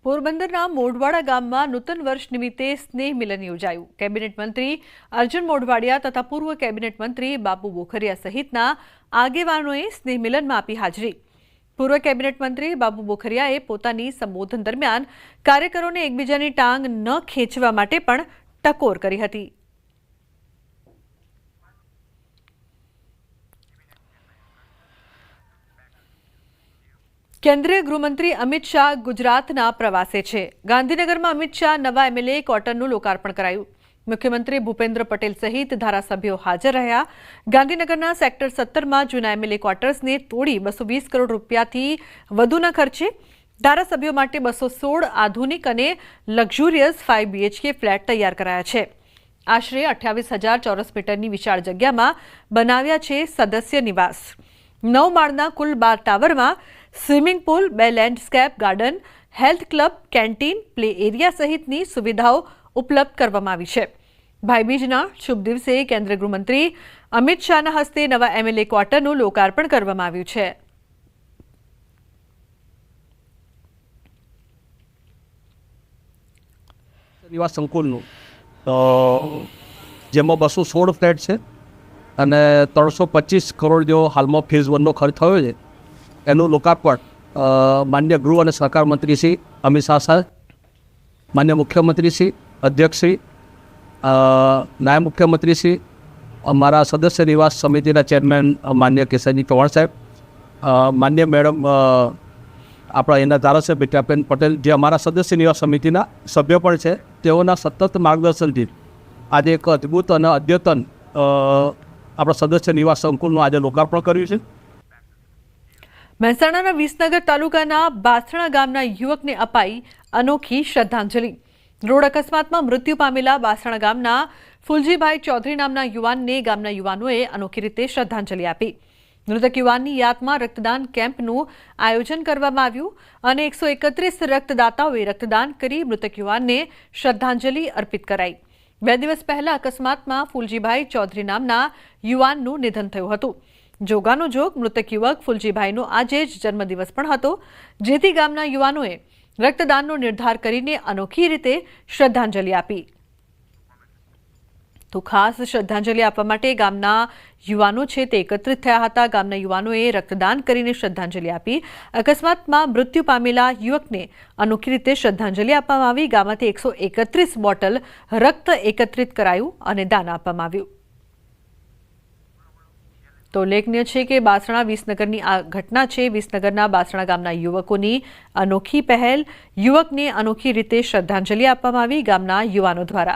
પોરબંદરના મોઢવાડા ગામમાં નૂતન વર્ષ નિમિત્તે સ્નેહ મિલન યોજાયું। કેબિનેટ મંત્રી અર્જુન મોઢવાડિયા તથા પૂર્વ કેબિનેટ મંત્રી બાપુ બોખરિયા સહિતના આગેવાનોએ સ્નેહ મિલનમાં આપી હાજરી। પૂર્વ કેબિનેટ મંત્રી બાપુ બોખરિયાએ પોતાની સંબોધન દરમિયાન કાર્યકરોને એકબીજાની ટાંગ ન ખેંચવા માટે પણ ટકોર કરી હતી। केन्द्रीय गृहमंत्री अमित शाह गुजरातना प्रवासे छे। गांधीनगर में अमित शाह नवा एमएलए क्वार्टरનું लोकार्पण कराયું। मुख्यमंत्री भूपेन्द्र पटेल सहित धारासभ्यो हाजर રહ્યા। गांधीनगरना सेक्टर 17 में जूना एमएलए क्वार्टर्सने तोड़ी 220 करोड़ રૂપિયાથી વધુના ખર્ચે ધારાસભ્યો માટે 216 આધુનિક અને લક્ઝુરિયસ 5 BHK ફ્લેટ તૈયાર કરાયા છે। આશરે 28,000 ચોરસ મીટરની વિશાળ જગ્યામાં બનાવ્યા છે સદસ્ય નિવાસ। 9 માળના કુલ 12 ટાવરમાં swimming pool, 2 landscape garden, health club, canteen, play area સહિતની સુવિધાઓ ઉપલબ્ધ કરવામાં આવી છે। ભાઈબીજના શુભ દિવસે કેન્દ્રીય ગૃહમંત્રી અમિત શાહના હસ્તે નવા એમએલએ ક્વાર્ટરનું લોકાર્પણ કરવામાં આવ્યું છે। નિવાસ સંકુલનું જેમાં 216 ફ્લેટ છે અને 325 કરોડ જેવો હાલમાં ફેઝ 1નો ખર્ચ થયો છે। એનું લોકાર્પણ માન્ય ગૃહ અને સહકાર મંત્રી શ્રી અમિત શાહ સાહેબ, માન્ય મુખ્યમંત્રી શ્રી, અધ્યક્ષ શ્રી, નાયબ મુખ્યમંત્રી શ્રી, અમારા સદસ્ય નિવાસ સમિતિના ચેરમેન માન્ય કેશવજી ચૌહાણ સાહેબ, માન્ય મેડમ આપણા એના ધારાસભ્ય બેટાબેન પટેલ જે અમારા સદસ્ય નિવાસ સમિતિના સભ્ય પણ છે, તેઓના સતત માર્ગદર્શનથી આજે એક અદ્ભુત અને અદ્યતન આપણા સદસ્ય નિવાસ સંકુલનું આજે લોકાર્પણ કર્યું છે। મહેસાણાના વિસનગર તાલુકાના બાસણા ગામના યુવકને અપાઈ અનોખી શ્રદ્ધાંજલિ। રોડ અકસ્માતમાં મૃત્યુ પામેલા બાસણા ગામના ફુલજીભાઈ ચૌધરી નામના યુવાનને ગામના યુવાનોએ અનોખી રીતે શ્રદ્ધાંજલિ આપી। મૃતક યુવાનની યાદમાં રક્તદાન કેમ્પનું આયોજન કરવામાં આવ્યું અને 131 રક્તદાતાઓએ રક્તદાન કરી મૃતક યુવાનને શ્રદ્ધાંજલિ અર્પિત કરાઈ। 2 દિવસ પહેલા અકસ્માતમાં ફુલજીભાઈ ચૌધરી નામના યુવાનનું નિધન થયું હતું। જોગાનો જોગ મૃતક યુવક ફુલજીભાઈનો આજે જ જન્મદિવસ પણ હતો, જેથી ગામના યુવાનોએ રક્તદાનનો નિર્ધાર કરીને અનોખી રીતે શ્રદ્ધાંજલિ આપી। તો ખાસ શ્રદ્ધાંજલિ આપવા માટે ગામના યુવાનો છે તે એકત્રિત થયા હતા। ગામના યુવાનોએ રક્તદાન કરીને શ્રદ્ધાંજલિ આપી। અકસ્માતમાં મૃત્યુ પામેલા યુવકને અનોખી રીતે શ્રદ્ધાંજલિ આપવામાં આવી। ગામમાંથી 131 બોટલ રક્ત એકત્રિત કરાયું અને દાન આપવામાં આવ્યું। તો ઉલ્લેખનીય છે કે બાસણા વિસનગરની આ ઘટના છે। વિસનગરના બાસણા ગામના યુવકોની અનોખી પહેલ, યુવકને અનોખી રીતે શ્રદ્ધાંજલિ આપવામાં આવી ગામના યુવાનો દ્વારા।